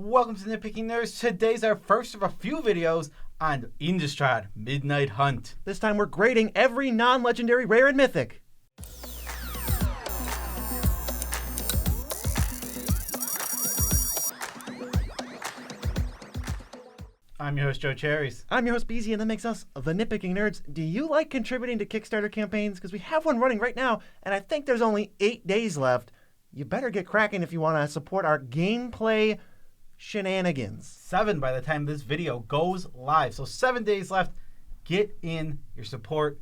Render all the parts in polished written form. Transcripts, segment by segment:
Welcome to Nitpicking Nerds. Today's our first of a few videos on Innistrad Midnight Hunt. This time we're grading every non-legendary rare and mythic. I'm your host, Joe Cherries. I'm your host, Beezy, and that makes us the Nitpicking Nerds. Do you like contributing to Kickstarter campaigns? Because we have one running right now, and I think there's only 8 days left. You better get cracking if you want to support our gameplay shenanigans. 7 by the time this video goes live. So 7 days left. Get in your support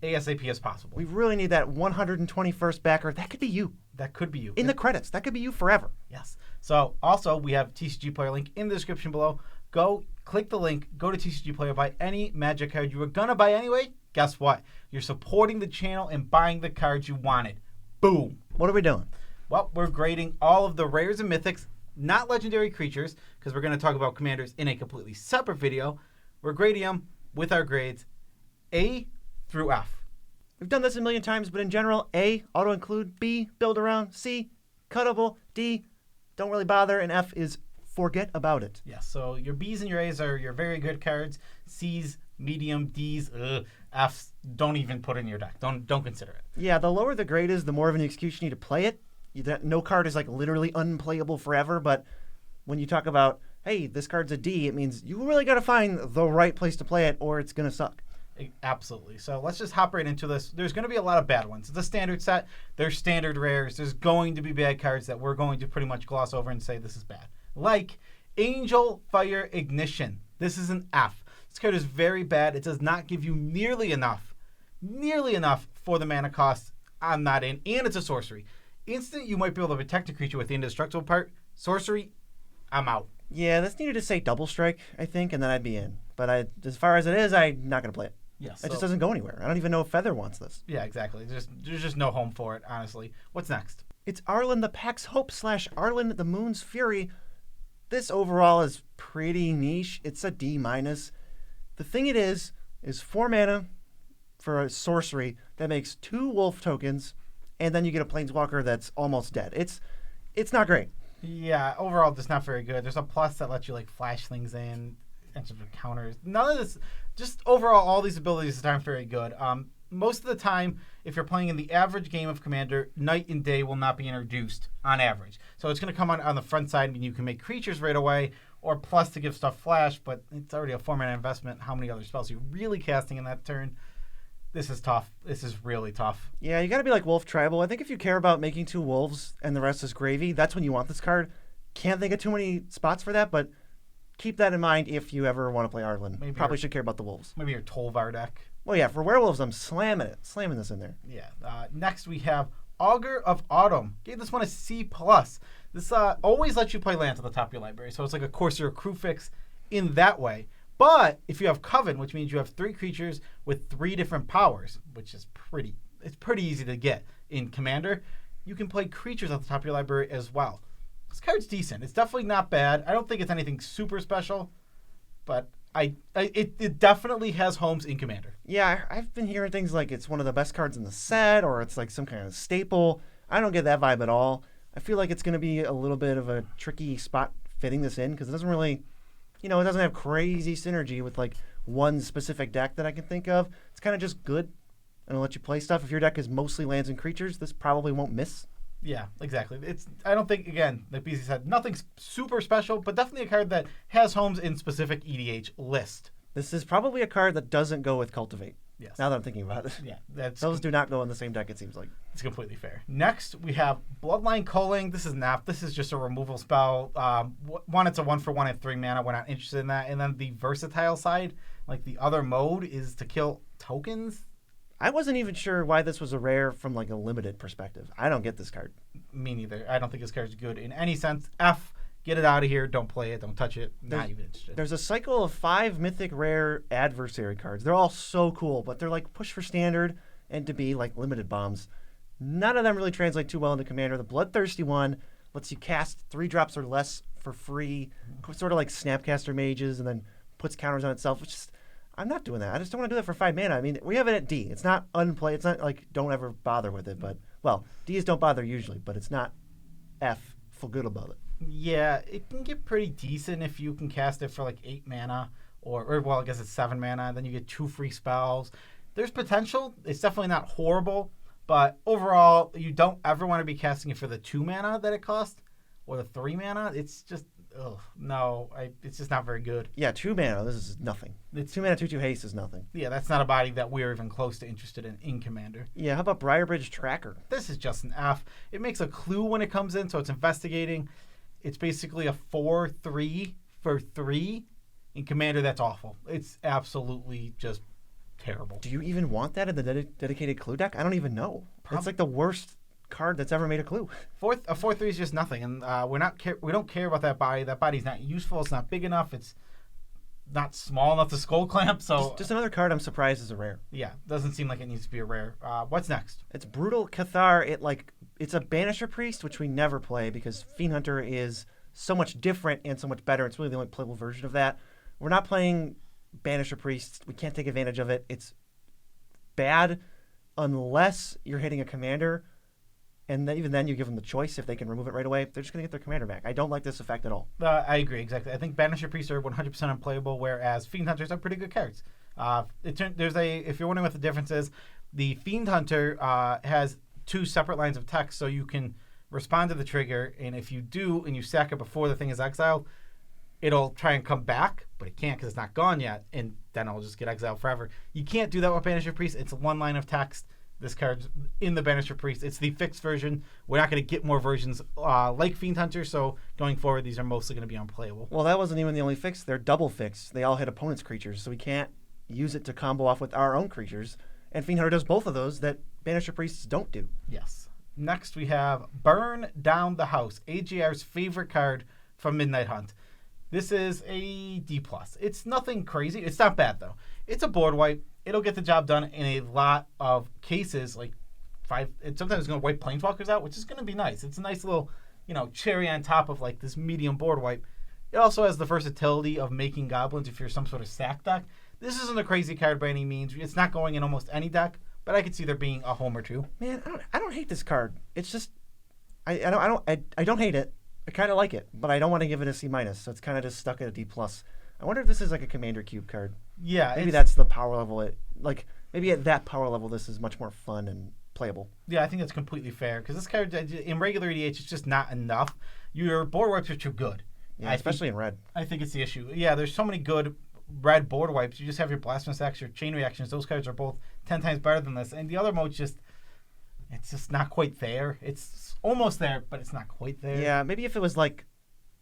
ASAP as possible. We really need that 121st backer. That could be you. That could be you. In the credits. That could be you forever. Yes. So also we have TCG Player link in the description below. Go click the link, go to TCG Player, buy any Magic card you were going to buy anyway. Guess what? You're supporting the channel and buying the cards you wanted. Boom. What are we doing? Well, we're grading all of the rares and mythics, not legendary creatures, because we're going to talk about commanders in a completely separate video. We're grading them with our grades A through F. We've done this a million times, but in general, A, auto-include, B, build around, C, cuttable, D, don't really bother, and F is forget about it. Yes, so your B's and your A's are your very good cards. C's, medium, D's, F's, don't even put in your deck. Don't consider it. Yeah, the lower the grade is, the more of an excuse you need to play it. No card is like literally unplayable forever, but when you talk about, hey, this card's a D, it means you really got to find the right place to play it or it's going to suck. Absolutely. So let's just hop right into this. There's going to be a lot of bad ones. It's a standard set. There's standard rares. There's going to be bad cards that we're going to pretty much gloss over and say this is bad. Like Angelfire Ignition. This is an F. This card is very bad. It does not give you nearly enough for the mana cost on that end, and it's a sorcery. Instant, you might be able to protect a creature with the indestructible part. Sorcery, I'm out. Yeah, this needed to say double strike, I think, and then I'd be in. But as far as it is, I'm not going to play it. Yes, it just doesn't go anywhere. I don't even know if Feather wants this. Yeah, exactly. There's just no home for it, honestly. What's next? It's Arlinn the Pack's Hope / Arlinn the Moon's Fury. This overall is pretty niche. It's a D-. The thing it is 4 mana for a sorcery that makes 2 wolf tokens, and then you get a planeswalker that's almost dead. It's not great. Yeah, overall, it's not very good. There's a plus that lets you like flash things in, and counters. None of this, just overall, all these abilities aren't very good. Most of the time, if you're playing in the average game of Commander, night and day will not be introduced on average. So it's going to come on the front side, and you can make creatures right away, or plus to give stuff flash, but it's already a 4-mana investment. How many other spells are you really casting in that turn? This is tough. This is really tough. Yeah, you got to be like Wolf Tribal. I think if you care about making 2 wolves and the rest is gravy, that's when you want this card. Can't think of too many spots for that, but keep that in mind if you ever want to play Arlinn. Maybe probably should care about the wolves. Maybe your Tolvar deck. Well, yeah, for werewolves, I'm slamming this in there. Yeah. Next, we have Augur of Autumn. Gave this one a C+. This always lets you play lands at the top of your library, so it's like a Corsair crew fix in that way. But if you have Coven, which means you have 3 creatures with 3 different powers, which is pretty easy to get in Commander, you can play creatures at the top of your library as well. This card's decent. It's definitely not bad. I don't think it's anything super special, but it definitely has homes in Commander. Yeah, I've been hearing things like it's one of the best cards in the set, or it's like some kind of staple. I don't get that vibe at all. I feel like it's going to be a little bit of a tricky spot fitting this in because it doesn't really... it doesn't have crazy synergy with like one specific deck that I can think of. It's kind of just good and it'll let you play stuff. If your deck is mostly lands and creatures, this probably won't miss. Yeah, exactly. I don't think, again, like BZ said, nothing's super special, but definitely a card that has homes in specific EDH list. This is probably a card that doesn't go with Cultivate. Yes. Now that I'm thinking about it. Yeah. Those do not go in the same deck, it seems like. It's completely fair. Next, we have Bloodline Culling. This is NAF. This is just a removal spell. It's a 1/1 at 3 mana. We're not interested in that. And then the versatile side, like the other mode, is to kill tokens. I wasn't even sure why this was a rare from like a limited perspective. I don't get this card. Me neither. I don't think this card's good in any sense. F, get it out of here. Don't play it. Don't touch it. Not even interested. There's a cycle of 5 mythic rare adversary cards. They're all so cool, but they're like push for standard and to be like limited bombs. None of them really translate too well into Commander. The Bloodthirsty one lets you cast 3 drops or less for free, sort of like Snapcaster Mages, and then puts counters on itself, which is... I'm not doing that. I just don't want to do that for 5 mana. I mean, we have it at D. It's not unplay. It's not like don't ever bother with it. But, well, Ds don't bother usually, but it's not F. Feel good about it. Yeah, it can get pretty decent if you can cast it for like 8 mana, or well, I guess it's 7 mana. Then you get 2 free spells. There's potential. It's definitely not horrible, but overall, you don't ever want to be casting it for the 2 mana that it costs, or the 3 mana. It's just, it's just not very good. Yeah, 2 mana. This is nothing. It's 2 mana, 2/2 haste is nothing. Yeah, that's not a body that we're even close to interested in Commander. Yeah, how about Briarbridge Tracker? This is just an F. It makes a clue when it comes in, so it's investigating. It's basically a 4/3 for 3 in Commander. That's awful. It's absolutely just terrible. Do you even want that in the dedicated clue deck? I don't even know. It's like the worst card that's ever made a clue. A 4/3 is just nothing, and we don't care about that body. That body's not useful. It's not big enough. It's not small enough to skull clamp. So just another card I'm surprised is a rare. Yeah, doesn't seem like it needs to be a rare. What's next? It's Brutal Cathar. It's a Banisher Priest, which we never play because Fiend Hunter is so much different and so much better. It's really the only playable version of that. We're not playing Banisher Priest. We can't take advantage of it. It's bad unless you're hitting a commander, and then, even then you give them the choice if they can remove it right away. They're just going to get their commander back. I don't like this effect at all. I agree, exactly. I think Banisher Priests are 100% unplayable, whereas Fiend Hunters are pretty good cards. If you're wondering what the difference is, the Fiend Hunter has 2 separate lines of text, so you can respond to the trigger, and if you do and you sack it before the thing is exiled, it'll try and come back, but it can't because it's not gone yet, and then it'll just get exiled forever. You can't do that with Banisher Priest. It's 1 line of text. This card's in the Banisher Priest. It's the fixed version. We're not going to get more versions like Fiend Hunter, so going forward, these are mostly going to be unplayable. Well, that wasn't even the only fix. They're double fixed. They all hit opponent's creatures, so we can't use it to combo off with our own creatures. And Fiend Hunter does both of those that Banisher Priests don't do. Yes. Next, we have Burn Down the House, AGR's favorite card from Midnight Hunt. This is a D+. It's nothing crazy. It's not bad, though. It's a board wipe. It'll get the job done in a lot of cases, like 5. Sometimes it's going to wipe Planeswalkers out, which is going to be nice. It's a nice little, cherry on top of like this medium board wipe. It also has the versatility of making goblins if you're some sort of sack deck. This isn't a crazy card by any means. It's not going in almost any deck, but I could see there being a home or two. Man, I don't hate this card. It's just I don't hate it. I kind of like it, but I don't want to give it a C-, so it's kind of just stuck at a D+. I wonder if this is like a Commander Cube card. Yeah, maybe that's the power level. Maybe at that power level, this is much more fun and playable. Yeah, I think that's completely fair because this card in regular EDH is just not enough. Your board wipes are too good. Yeah, especially in red. I think it's the issue. Yeah, there's so many good red board wipes. You just have your Blasphemous Axe, your Chain Reactions. Those cards are both 10 times better than this. And the other mode's it's just not quite there. It's almost there, but it's not quite there. Yeah, maybe if it was like,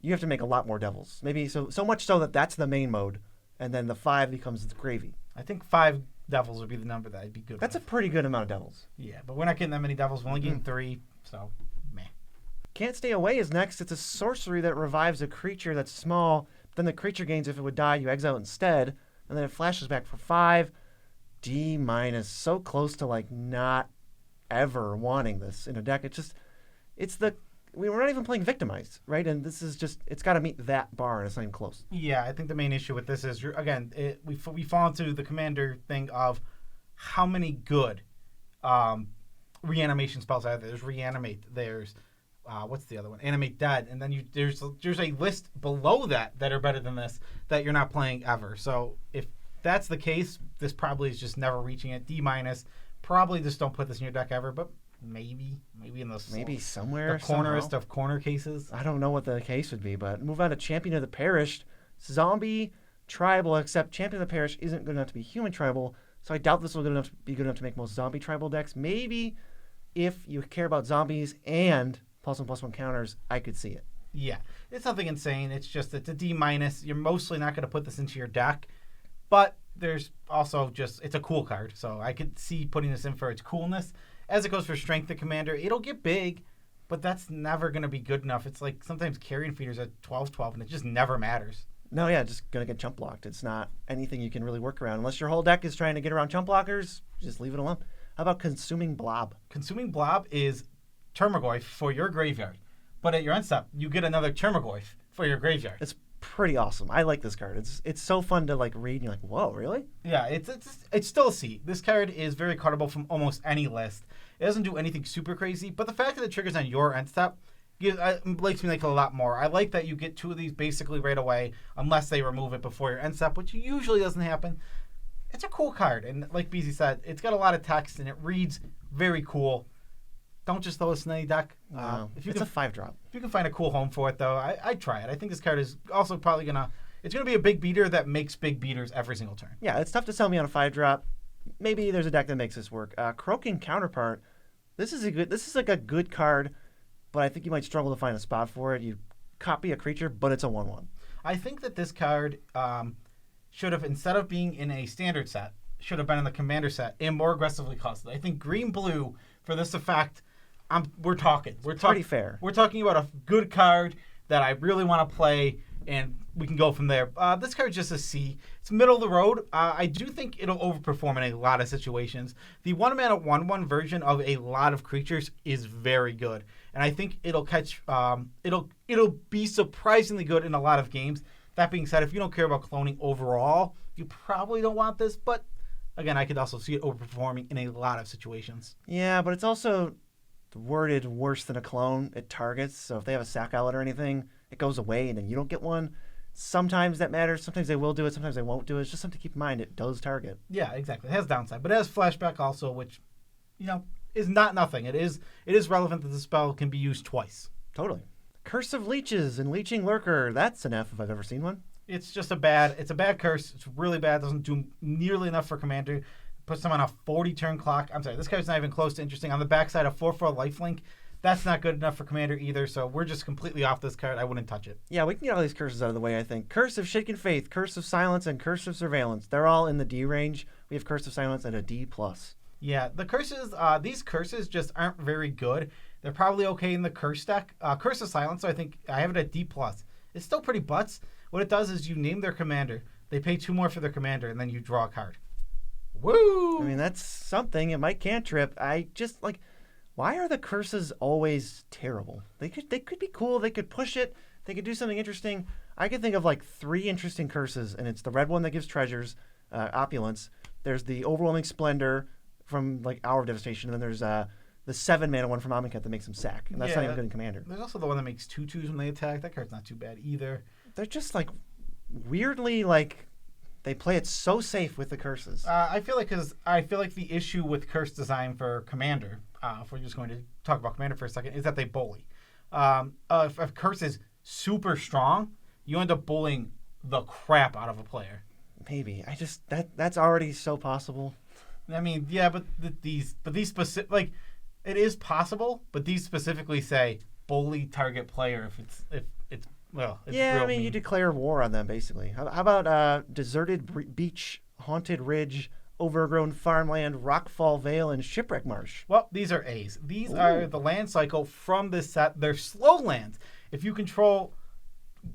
you have to make a lot more devils. Maybe so much so that's the main mode, and then the 5 becomes the gravy. I think 5 devils would be the number that I'd be good That's with. a pretty good amount of devils. Yeah, but we're not getting that many devils. We're only getting 3, so meh. Can't Stay Away is next. It's a sorcery that revives a creature that's small. Then the creature gains, if it would die, you exile it instead, and then it flashes back for 5. D-, so close to like not ever wanting this in a deck. We're not even playing Victimized, right? And this is just, it's got to meet that bar, and it's not even close. Yeah, I think the main issue with this is, we fall into the Commander thing of how many good reanimation spells are there. There's Reanimate, there's, what's the other one? Animate Dead, and then there's a list below that are better than this that you're not playing ever. So if that's the case, this probably is just never reaching it. D-, probably just don't put this in your deck ever, but maybe in somewhere, the cornerest of corner cases. I don't know what the case would be, but move on to Champion of the Perished. Zombie tribal, except Champion of the Perished isn't good enough to be human tribal, so I doubt this will be good enough to make most zombie tribal decks. Maybe if you care about zombies and +1/+1 counters, I could see it. Yeah, it's nothing insane. It's just it's a D-. You're mostly not going to put this into your deck, but there's also it's a cool card, so I could see putting this in for its coolness. As it goes for Strength of Commander, it'll get big, but that's never going to be good enough. It's like sometimes Carrion Feeders at 12/12, and it just never matters. No, yeah, just going to get chump blocked. It's not anything you can really work around. Unless your whole deck is trying to get around chump blockers, just leave it alone. How about Consuming Blob? Consuming Blob is Termagoyf for your graveyard, but at your end step, you get another Termagoyf for your graveyard. It's pretty awesome. I like this card. It's so fun to like read, and you're like, whoa, really? Yeah, it's still a C. This card is very cuttable from almost any list. It doesn't do anything super crazy, but the fact that it triggers on your end step makes me like it a lot more. I like that you get 2 of these basically right away, unless they remove it before your end step, which usually doesn't happen. It's a cool card, and like BZ said, it's got a lot of text, and it reads very cool. Don't just throw a Snay deck. No, it's a 5-drop. If you can find a cool home for it, though, I'd try it. I think this card is also probably it's going to be a big beater that makes big beaters every single turn. Yeah, it's tough to sell me on a 5-drop. Maybe there's a deck that makes this work. Croaking Counterpart. This is like a good card, but I think you might struggle to find a spot for it. You copy a creature, but it's a 1/1. I think that this card should have, instead of being in a standard set, should have been in the commander set and more aggressively costed. I think green-blue for this effect, we're talking. Pretty fair. We're talking about a good card that I really want to play, and we can go from there. This card's just a C. It's middle of the road. I do think it'll overperform in a lot of situations. The 1-mana 1/1 version of a lot of creatures is very good, and I think it'll catch. It'll be surprisingly good in a lot of games. That being said, if you don't care about cloning overall, you probably don't want this. But again, I could also see it overperforming in a lot of situations. Yeah, but it's also worded worse than a clone. It targets, so if they have a sack outlet or anything, it goes away and then you don't get one. Sometimes that matters. Sometimes they will do it. Sometimes they won't do it. It's just something to keep in mind. It does target. Yeah, exactly. It has downside, but it has flashback also, which, is not nothing. It is relevant that the spell can be used twice. Totally. Curse of Leeches and Leeching Lurker. That's an F if I've ever seen one. It's just a bad curse. It's really bad. Doesn't do nearly enough for commander. Puts them on a 40-turn clock. I'm sorry, this card's not even close to interesting. On the backside, a 4/4 lifelink. That's not good enough for commander either, so we're just completely off this card. I wouldn't touch it. Yeah, we can get all these curses out of the way, I think. Curse of Shaken Faith, Curse of Silence, and Curse of Surveillance. They're all in the D range. We have Curse of Silence at a D+. Yeah, the curses, these curses just aren't very good. They're probably okay in the curse deck. Curse of Silence, so I think I have it at D+. It's still pretty butts. What it does is you name their commander. They pay 2 more for their commander, and then you draw a card. Woo! I mean, that's something. It might cantrip. I just, why are the curses always terrible? They could be cool. They could push it. They could do something interesting. I could think of 3 interesting curses, and it's the red one that gives treasures, opulence. There's the Overwhelming Splendor from Hour of Devastation, and then there's the 7-mana one from Amonkhet that makes them sack, and that's not even good in commander. There's also the one that makes 2/2s when they attack. That card's not too bad either. They're just weirdly they play it so safe with the curses. I feel like the issue with curse design for commander, if we're just going to talk about commander for a second, is that they bully. If a curse is super strong, you end up bullying the crap out of a player. Maybe that's already so possible. I mean, yeah, but these specific it is possible, but these specifically say bully target player if it's real mean. You declare war on them basically. How about Deserted Beach, Haunted Ridge, Overgrown Farmland, Rockfall Vale, and Shipwreck Marsh? Well, these are A's. These are the land cycle from this set. They're slow lands. If you control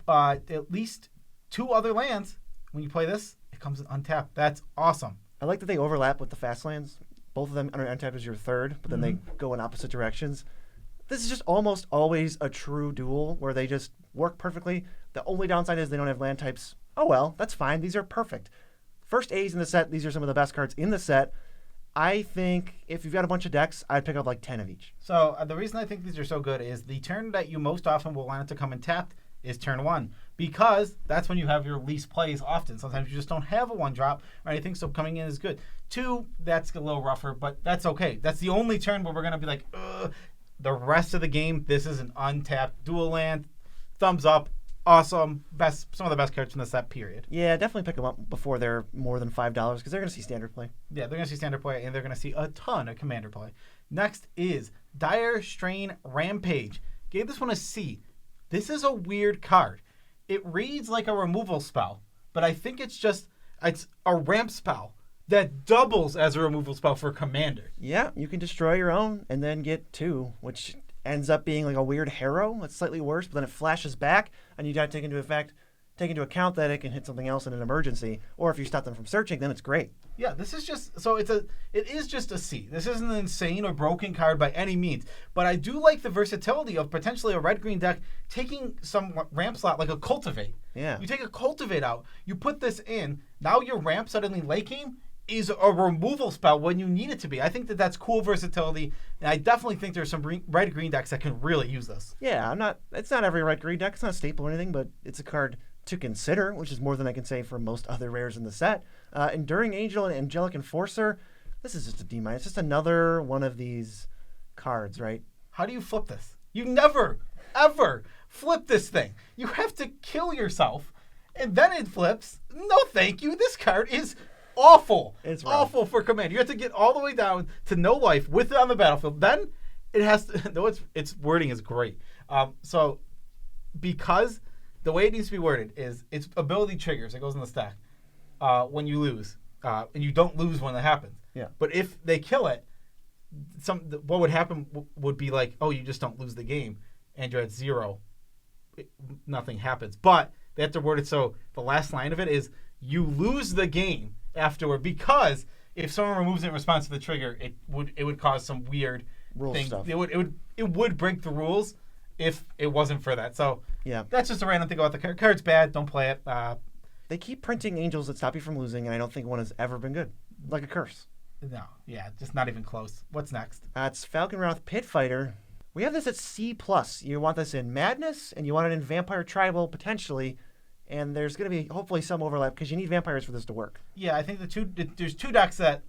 at least 2 other lands, when you play this, it comes in untapped. That's awesome. I like that they overlap with the fast lands. Both of them under untap is your 3rd, but then they go in opposite directions. This is just almost always a true duel where they just work perfectly. The only downside is they don't have land types. Oh well, that's fine. These are perfect. First A's in the set. These are some of the best cards in the set. I think if you've got a bunch of decks, I'd pick up 10 of each. So the reason I think these are so good is the turn that you most often will want it to come in tapped is turn 1, because that's when you have your least plays often. Sometimes you just don't have a 1-drop or anything, so coming in is good. 2, that's a little rougher, but that's okay. That's the only turn where we're going to be like, ugh. The rest of the game, this is an untapped dual land. Thumbs up. Awesome. Some of the best cards from the set, period. Yeah, definitely pick them up before they're more than $5 because they're going to see standard play. Yeah, they're going to see standard play, and they're going to see a ton of commander play. Next is Dire Strain Rampage. Gave this one a C. This is a weird card. It reads like a removal spell, but I think it's a ramp spell that doubles as a removal spell for commander. Yeah, you can destroy your own and then get 2, which ends up being a weird harrow. It's slightly worse, but then it flashes back, and you got to take into account that it can hit something else in an emergency, or if you stop them from searching, then it's great. Yeah, this is just it is just a C. This isn't an insane or broken card by any means, but I do like the versatility of potentially a red-green deck taking some ramp slot like a Cultivate. Yeah. You take a Cultivate out, you put this in, now your ramp suddenly late game is a removal spell when you need it to be. I think that that's cool versatility, and I definitely think there's some red green decks that can really use this. Yeah, it's not every red green deck. It's not a staple or anything, but it's a card to consider, which is more than I can say for most other rares in the set. Enduring Angel and Angelic Enforcer. This is just a D-. It's just another one of these cards, right? How do you flip this? You never, ever flip this thing. You have to kill yourself, and then it flips. No, thank you. This card is awful. It's awful for Commander. You have to get all the way down to no life with it on the battlefield. Then it has to. No, its wording is great. So because the way it needs to be worded is its ability triggers. It goes in the stack when you lose, and you don't lose when that happens. Yeah. But if they kill it, what would happen would be like, oh, you just don't lose the game, and you're at 0. Nothing happens. But they have to word it so the last line of it is you lose the game afterward, because if someone removes it in response to the trigger, it would cause some weird rule thing. Stuff. It would break the rules if it wasn't for that. So yeah, that's just a random thing about the card. Card's bad. Don't play it. They keep printing angels that stop you from losing, and I don't think one has ever been good. Like a curse. No, yeah, just not even close. What's next? It's Falkenrath Pit Fighter. We have this at C+. You want this in Madness, and you want it in Vampire Tribal, potentially. And there's going to be hopefully some overlap because you need vampires for this to work. Yeah, I think there's two decks that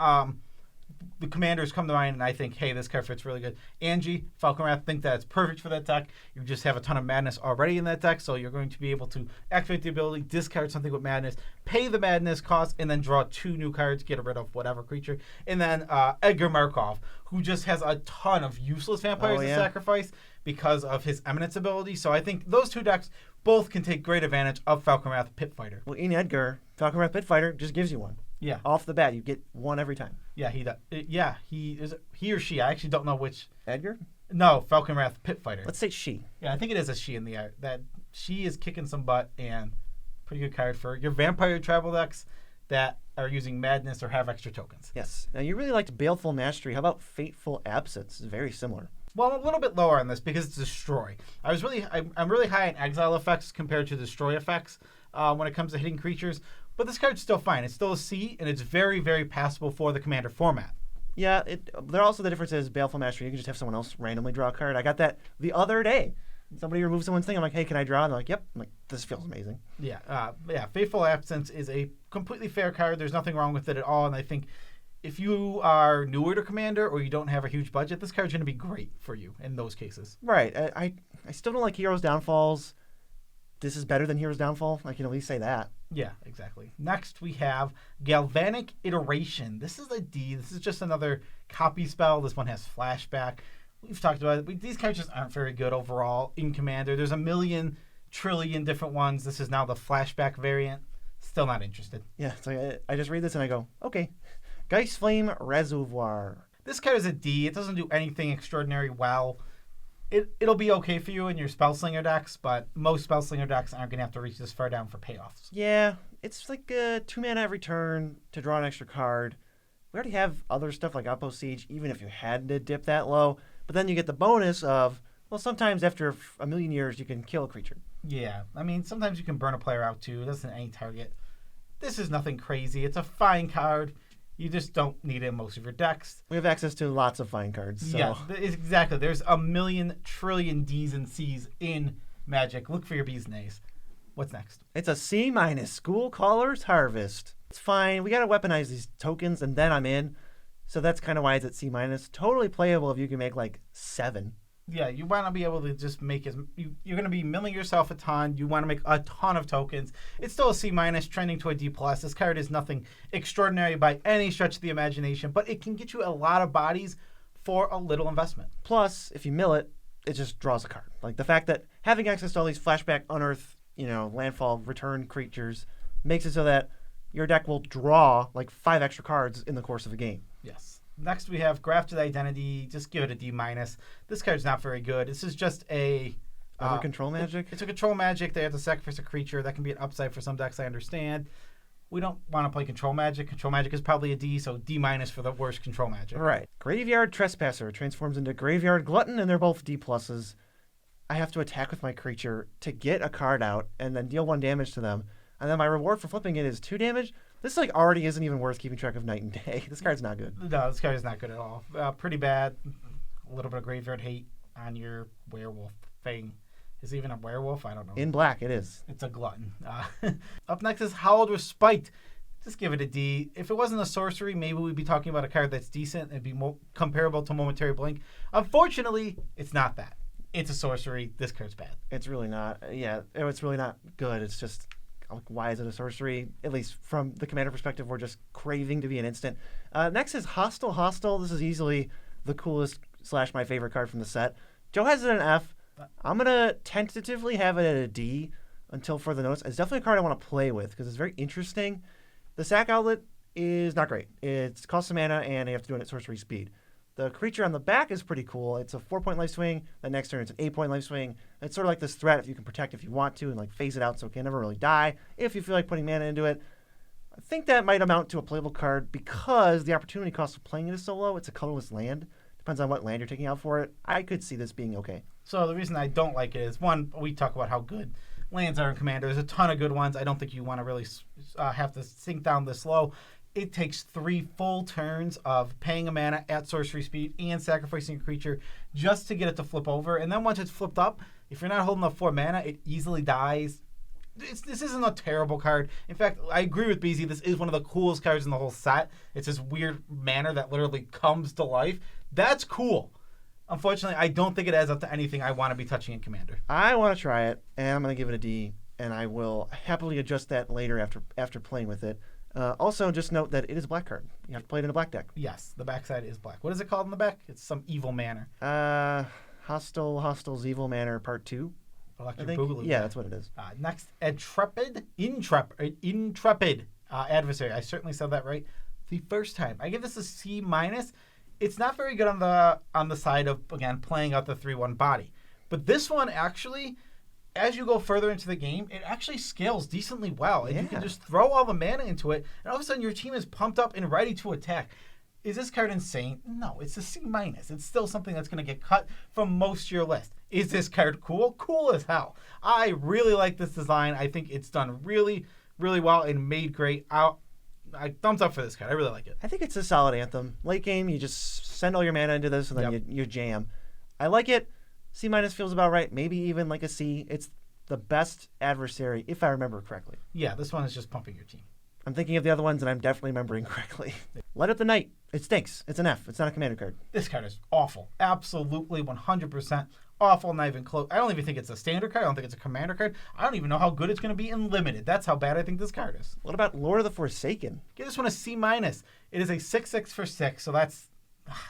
the commanders come to mind, and I think, hey, this card fits really good. Angie, Falkenrath, think that it's perfect for that deck. You just have a ton of madness already in that deck, so you're going to be able to activate the ability, discard something with madness, pay the madness cost, and then draw 2 new cards, get rid of whatever creature. And then Edgar Markov, who just has a ton of useless vampires to sacrifice because of his Eminence ability. So I think those 2 decks both can take great advantage of Falkenrath Pit Fighter. Well, in Edgar, Falkenrath Pit Fighter just gives you one. Yeah. Off the bat, you get 1 every time. Yeah, he does. Yeah, he or she. I actually don't know which. Edgar? No, Falkenrath Pit Fighter. Let's say she. Yeah, I think it is a she in the art. That she is kicking some butt, and pretty good card for your vampire travel decks that are using madness or have extra tokens. Yes. Now, you really liked Baleful Mastery. How about Fateful Absence? It's very similar. Well, I'm a little bit lower on this because it's Destroy. I'm really high on exile effects compared to Destroy effects when it comes to hitting creatures. But this card's still fine. It's still a C, and it's very, very passable for the Commander format. Yeah, there also the difference is Baleful Mastery. You can just have someone else randomly draw a card. I got that the other day. Somebody removed someone's thing. I'm like, hey, can I draw? And they're like, yep. I'm like, this feels amazing. Yeah, Fateful Absence is a completely fair card. There's nothing wrong with it at all, and I think if you are newer to Commander or you don't have a huge budget, this card's going to be great for you in those cases. Right. I still don't like Heroes Downfalls. This is better than Heroes Downfall. I can at least say that. Yeah, exactly. Next, we have Galvanic Iteration. This is a D. This is just another copy spell. This one has flashback. We've talked about it. These cards just aren't very good overall in Commander. There's a million, trillion different ones. This is now the flashback variant. Still not interested. Yeah, so I just read this and I go, okay. Geist Flame Reservoir. This card is a D. It doesn't do anything extraordinary well. It'll be okay for you in your Spellslinger decks, but most Spellslinger decks aren't going to have to reach this far down for payoffs. Yeah, it's like 2 mana every turn to draw an extra card. We already have other stuff like Outpost Siege, even if you had to dip that low. But then you get the bonus of, well, sometimes after a million years you can kill a creature. Yeah, I mean, sometimes you can burn a player out too. It doesn't any target. This is nothing crazy. It's a fine card. You just don't need it in most of your decks. We have access to lots of fine cards. So. Yeah, exactly. There's a million trillion Ds and Cs in Magic. Look for your B's and A's. What's next? It's a C-, School Caller's Harvest. It's fine. We got to weaponize these tokens, and then I'm in. So that's kind of why it's at C-. Totally playable if you can make like 7. Yeah, you want to be able to just make you're going to be milling yourself a ton. You want to make a ton of tokens. It's still a C-, trending to a D+. This card is nothing extraordinary by any stretch of the imagination, but it can get you a lot of bodies for a little investment. Plus, if you mill it, it just draws a card. Like the fact that having access to all these flashback, unearth, landfall, return creatures makes it so that your deck will draw like 5 extra cards in the course of a game. Yes. Next, we have Grafted Identity. Just give it a D-. This card's not very good. This is just a... Other control magic? It's a control magic. They have to sacrifice a creature. That can be an upside for some decks, I understand. We don't want to play control magic. Control magic is probably a D, so D- for the worst control magic. Right. Graveyard Trespasser transforms into Graveyard Glutton, and they're both D+. I have to attack with my creature to get a card out and then deal 1 damage to them. And then my reward for flipping it is 2 damage. This like already isn't even worth keeping track of night and day. This card's not good. No, this card is not good at all. Pretty bad. A little bit of graveyard hate on your werewolf thing. Is it even a werewolf? I don't know. In black, it is. It's a glutton. Up next is Hallowed with Spite. Just give it a D. If it wasn't a sorcery, maybe we'd be talking about a card that's decent and be comparable to Momentary Blink. Unfortunately, it's not that. It's a sorcery. This card's bad. It's really not. Yeah, it's really not good. It's just, like, why is it a sorcery? At least from the commander perspective, we're just craving to be an instant. Next is Hostel. This is easily the coolest / my favorite card from the set. Joe has it an F. I'm going to tentatively have it at a D until further notice. It's definitely a card I want to play with because it's very interesting. The sack outlet is not great. It costs some mana, and you have to do it at sorcery speed. The creature on the back is pretty cool. It's a 4-point life swing. The next turn, it's an 8-point life swing. It's sort of like this threat if you can protect if you want to and like phase it out so it can never really die if you feel like putting mana into it. I think that might amount to a playable card because the opportunity cost of playing it is so low. It's a colorless land. Depends on what land you're taking out for it. I could see this being okay. So the reason I don't like it is, one, we talk about how good lands are in Commander. There's a ton of good ones. I don't think you want to really have to sink down this low. It takes 3 full turns of paying a mana at sorcery speed and sacrificing a creature just to get it to flip over. And then once it's flipped up, if you're not holding up 4 mana, it easily dies. This isn't a terrible card. In fact, I agree with BZ. This is one of the coolest cards in the whole set. It's this weird manner that literally comes to life. That's cool. Unfortunately, I don't think it adds up to anything I want to be touching in Commander. I want to try it, and I'm going to give it a D, and I will happily adjust that later after playing with it. Also, just note that it is a black card. You have to play it in a black deck. Yes, the backside is black. What is it called in the back? It's some evil manor. Hostel's Evil Manor Part 2. Electric Boogaloo. Yeah, that's what it is. Next, Intrepid Adversary. I certainly said that right the first time. I give this a C-. It's not very good on the side of, again, playing out the 3/1 body. But this one actually, as you go further into the game, it actually scales decently well. And you can just throw all the mana into it, and all of a sudden your team is pumped up and ready to attack. Is this card insane? No, it's a C-. It's still something that's going to get cut from most of your list. Is this card cool? Cool as hell. I really like this design. I think it's done really, really well and made great. Thumbs up for this card. I really like it. I think it's a solid anthem. Late game, you just send all your mana into this and then you jam. I like it. C- feels about right. Maybe even like a C. It's the best adversary, if I remember correctly. Yeah, this one is just pumping your team. I'm thinking of the other ones, and I'm definitely remembering correctly. Light Up the Night. It stinks. It's an F. It's not a commander card. This card is awful. Absolutely 100% awful. Not even close. I don't even think it's a standard card. I don't think it's a commander card. I don't even know how good it's going to be in limited. That's how bad I think this card is. What about Lord of the Forsaken? Give this one a C-. It is a 6/6 for 6, so that's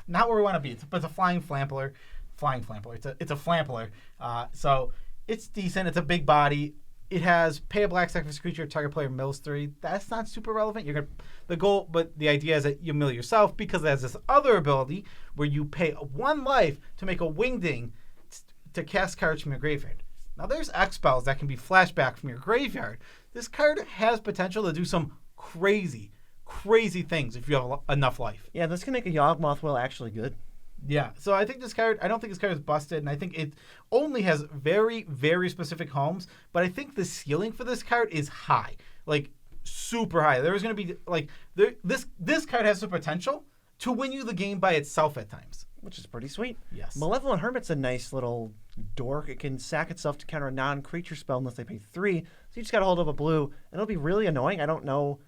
not where we want to be. But it's a flying flampler. It's a flampler. So it's decent. It's a big body. It has pay a black sacrifice creature, target player mills 3. That's not super relevant. But the idea is that you mill yourself because it has this other ability where you pay 1 life to make a wingding to cast cards from your graveyard. Now there's X spells that can be flashback from your graveyard. This card has potential to do some crazy things if you have enough life. Yeah, this can make a Yawgmoth Will actually good. Yeah, so I don't think this card is busted, and I think it only has very, very specific homes, but I think the ceiling for this card is high, like super high. There's going to be, like, this card has the potential to win you the game by itself at times. Which is pretty sweet. Yes. Malevolent Hermit's a nice little dork. It can sack itself to counter a non-creature spell unless they pay 3, so you just got to hold up a blue, and it'll be really annoying. I don't know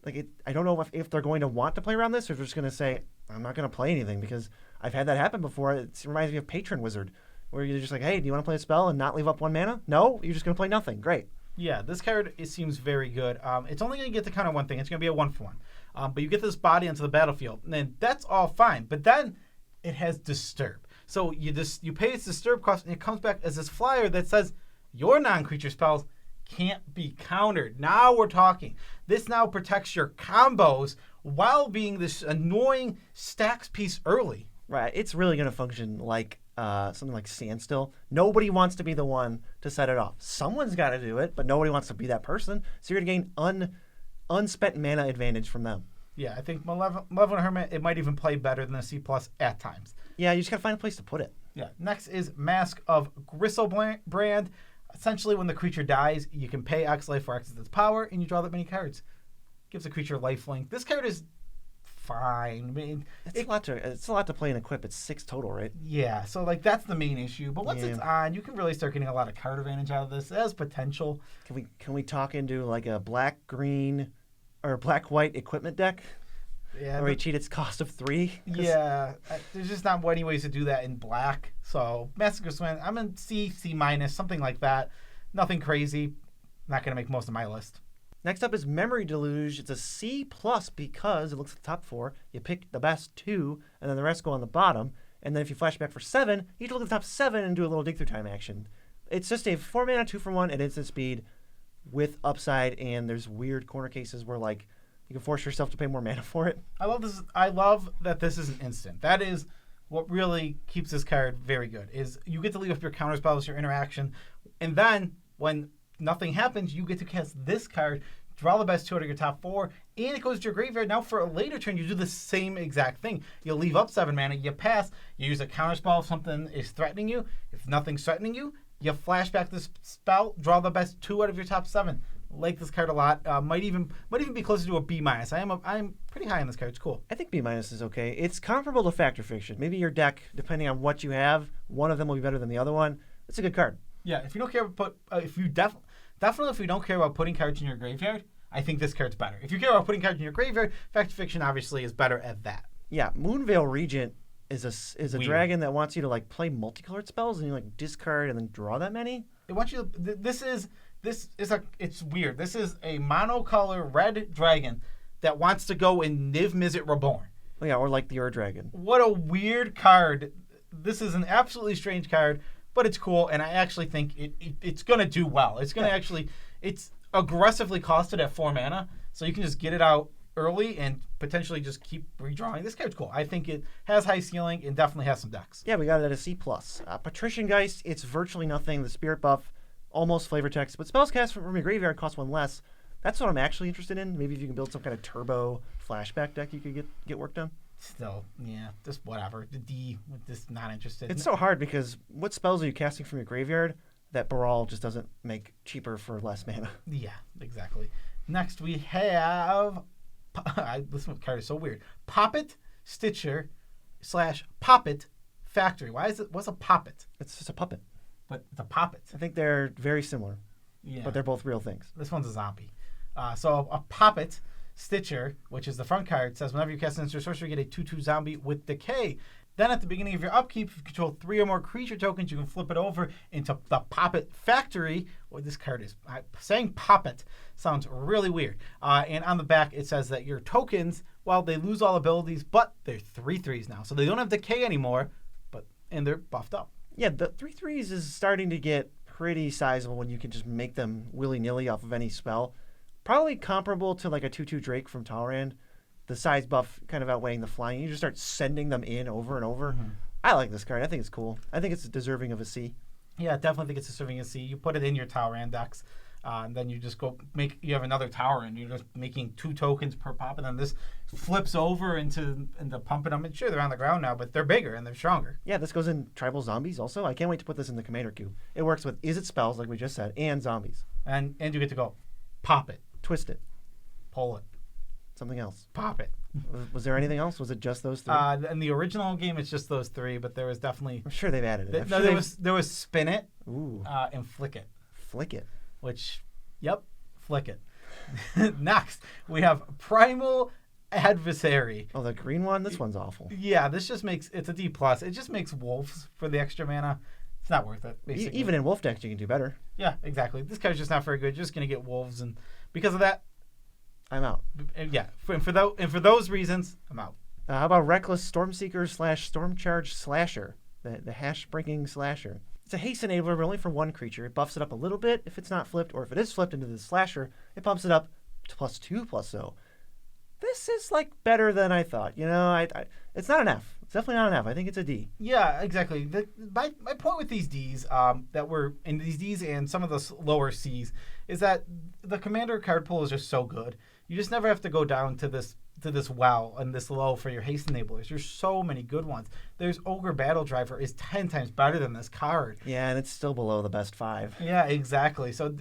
if they're going to want to play around this, or if they're just going to say, I'm not going to play anything, because I've had that happen before. It reminds me of Patron Wizard, where you're just like, hey, do you want to play a spell and not leave up 1 mana? No? You're just going to play nothing. Great. Yeah, this card, it seems very good. It's only going to get to counter 1 thing. It's going to be a 1/1. But you get this body onto the battlefield, and then that's all fine. But then it has Disturb. So you pay its Disturb cost, and it comes back as this flyer that says your non-creature spells can't be countered. Now we're talking. This now protects your combos while being this annoying stacks piece early. Right. It's really going to function like something like Standstill. Nobody wants to be the one to set it off. Someone's got to do it, but nobody wants to be that person. So you're going to gain unspent mana advantage from them. Yeah, I think Malevolent Hermit, it might even play better than a C+ at times. Yeah, you just got to find a place to put it. Yeah. Next is Mask of Gristlebrand. Essentially, when the creature dies, you can pay X life for X its power, and you draw that many cards. gives a creature lifelink. This card is fine. I mean, It's a lot to play and equip. It's 6 total, right? yeah, so like that's the main issue. But once Yeah. it's on, you can really start getting a lot of card advantage out of this. It has potential. Can we talk into like a black green or black white equipment deck? Yeah, Or we cheat its cost of 3? 'Cause yeah. There's just not many ways to do that in black. So Massacre Swing, I'm in C minus, something like that. Nothing crazy. Not gonna make most of my list. Next up is Memory Deluge. It's a C plus because it looks at the top 4. You pick the best 2, and then the rest go on the bottom. And then if you flash back for 7, you can look at the top 7 and do a little dig through time action. It's just a 4 mana 2-for-1 at instant speed with upside, and there's weird corner cases where like you can force yourself to pay more mana for it. I love this. I love that this is an instant. That is what really keeps this card very good. Is you get to leave up your counter spells, your interaction, and then when nothing happens, you get to cast this card, draw the best 2 out of your top 4, and it goes to your graveyard. Now for a later turn, you do the same exact thing. You'll leave up 7 mana, you pass, you use a counter spell if something is threatening you. If nothing's threatening you, you flash back this spell, draw the best 2 out of your top 7. Like this card a lot. Might even be closer to a B minus. I'm pretty high on this card. It's cool. I think B minus is okay. It's comparable to Factor Fiction. Maybe your deck, depending on what you have, one of them will be better than the other one. It's a good card. Yeah, if you don't care about if you definitely if you don't care about putting cards in your graveyard, I think this card's better. If you care about putting cards in your graveyard, Fact Fiction obviously is better at that. Yeah, Moonveil Regent is a Weird. dragon that wants you to like play multicolored spells and you like discard and then draw that many. It wants you. It's weird. This is a monocolor red dragon that wants to go in Niv Mizzet Reborn. Oh, yeah, or like the Ur Dragon. What a weird card. This is an absolutely strange card, but it's cool, and I actually think it's going to do well. It's going to it's aggressively costed at 4 mana, so you can just get it out early and potentially just keep redrawing. This card's cool. I think it has high ceiling and definitely has some decks. Yeah, we got it at a C+. Patrician Geist, it's virtually nothing. The Spirit buff, almost flavor text, but spells cast from your graveyard cost 1 less. That's what I'm actually interested in. Maybe if you can build some kind of turbo flashback deck you could get work done. Still, yeah, just whatever. The D, just not interested. It's so hard because what spells are you casting from your graveyard that Baral just doesn't make cheaper for less mana? Yeah, exactly. Next we have this one card is so weird. Poppet Stitcher / Poppet Factory. What's a Poppet? It's just a puppet. But it's a Poppet. I think they're very similar, Yeah. but they're both real things. This one's a zombie. So a Poppet Stitcher, which is the front card, says whenever you cast an instant sorcery, you get a 2/2 zombie with decay. Then at the beginning of your upkeep, if you control 3 or more creature tokens, you can flip it over into the Poppet Factory. Well, this card is saying Poppet sounds really weird. And on the back, it says that your tokens, well, they lose all abilities, but they're 3/3s now, so they don't have decay anymore, and they're buffed up. Yeah, the 3/3s is starting to get pretty sizable when you can just make them willy-nilly off of any spell. Probably comparable to like a 2/2 Drake from Talrand. The size buff kind of outweighing the flying. You just start sending them in over and over. Mm-hmm. I like this card. I think it's cool. I think it's deserving of a C. Yeah, definitely think it's deserving a C. You put it in your Talrand decks, and then you just go you have another tower, and you're just making 2 tokens per pop, and then this flips over into pumping them. And sure, they're on the ground now, but they're bigger and they're stronger. Yeah, this goes in Tribal Zombies also. I can't wait to put this in the Commander queue. It works with Is It spells, like we just said, and zombies. And you get to go pop it, Twist it. pull it, Something else. pop it. Was there anything else? Was it just those 3? In the original game, it's just those 3, but there was definitely I'm sure they've added it. there was spin it Ooh, and flick it, flick it. which flick it. Next we have Primal Adversary. Oh, the green one? This one's awful. Yeah, this just makes it's a D+. It just makes wolves for the extra mana. It's not worth it, basically. Even in Wolf decks, you can do better. Yeah, exactly. This card's just not very good. You're just gonna get wolves, and because of that, I'm out. yeah. For those reasons, I'm out. How about Reckless Stormseeker / Stormcharge Slasher, the hash-breaking slasher? It's a haste enabler, but only for 1 creature. It buffs it up a little bit if it's not flipped, or if it is flipped into the slasher, it bumps it up to +2/+0. This is like better than I thought. You know, it's not an F. It's definitely not an F. I think it's a D. Yeah, exactly. My point with these Ds that were in these Ds and some of the lower Cs is that the commander card pool is just so good. You just never have to go down to this well and this low for your haste enablers. There's so many good ones. There's Ogre Battle Driver is 10 times better than this card. Yeah, and it's still below the best 5. Yeah, exactly. So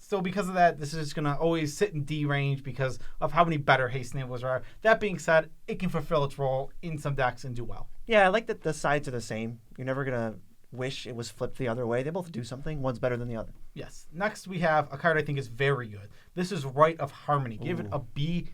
So because of that, this is going to always sit in D range because of how many better haste enablers there are. That being said, it can fulfill its role in some decks and do well. Yeah, I like that the sides are the same. You're never going to wish it was flipped the other way. They both do something. One's better than the other. Yes. Next, we have a card I think is very good. This is Rite of Harmony. Give it a B+.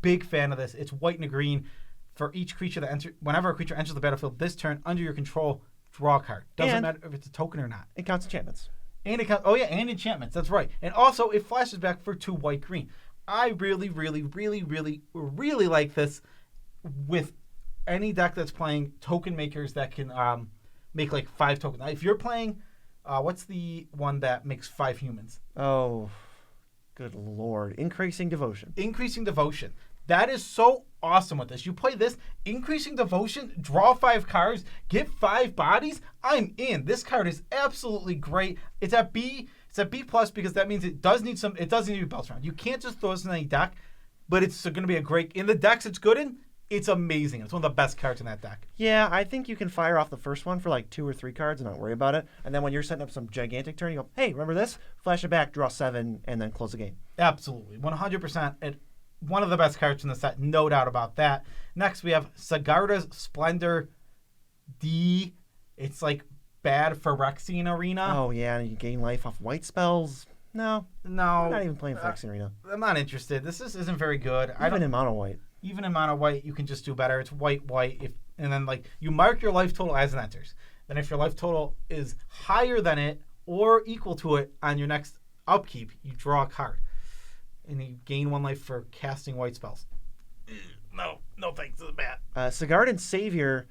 Big fan of this. It's white and a green. For each creature that enters, whenever a creature enters the battlefield this turn under your control, draw a card. Doesn't matter if it's a token or not. It counts enchantments. And and enchantments. That's right. And also, it flashes back for 2 white-green. I really, really, really, really, really like this with any deck that's playing token makers that can make like 5 tokens. Now, if you're playing, what's the one that makes 5 humans? Oh, good lord. Increasing Devotion. Increasing Devotion. That is so awesome with this. You play this, Increasing Devotion, draw 5 cards, get 5 bodies. I'm in. This card is absolutely great. It's at B. It's at B+ because that means it does need to be built around. You can't just throw this in any deck, but it's going to be a great in the decks it's good in. It's amazing. It's one of the best cards in that deck. Yeah, I think you can fire off the first one for like 2 or 3 cards and not worry about it. And then when you're setting up some gigantic turn, you go, hey, remember this? Flash it back, draw 7, and then close the game. Absolutely. 100%. One of the best cards in the set, no doubt about that. Next, we have Sigarda's Splendor D. It's like bad for Phyrexian Arena. Oh, yeah, and you gain life off white spells. No. I'm not even playing Phyrexian Arena. I'm not interested. This isn't very good. Even in mono white. Even in mono white, you can just do better. It's white. And then like you mark your life total as it enters. Then if your life total is higher than it or equal to it on your next upkeep, you draw a card. And you gain 1 life for casting white spells. No thanks. This is bad. Sigardan Savior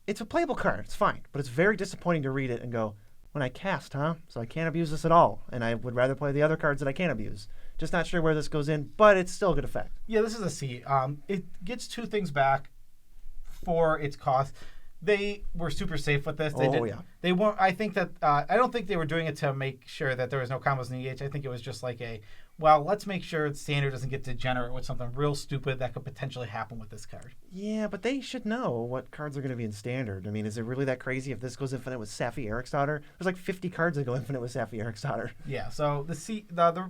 it's a playable card. It's fine. But it's very disappointing to read it and go, when I cast, huh? So I can't abuse this at all. And I would rather play the other cards that I can abuse. Just not sure where this goes in, but it's still a good effect. Yeah, this is a C. It gets 2 things back for its cost. They were super safe with this. They weren't. I think that I don't think they were doing it to make sure that there was no combos in the EH. I think it was just like let's make sure standard doesn't get degenerate with something real stupid that could potentially happen with this card. Yeah, but they should know what cards are going to be in standard. I mean, is it really that crazy if this goes infinite with Safi Eriksdotter? There's like 50 cards that go infinite with Safi Eriksdotter. Yeah, so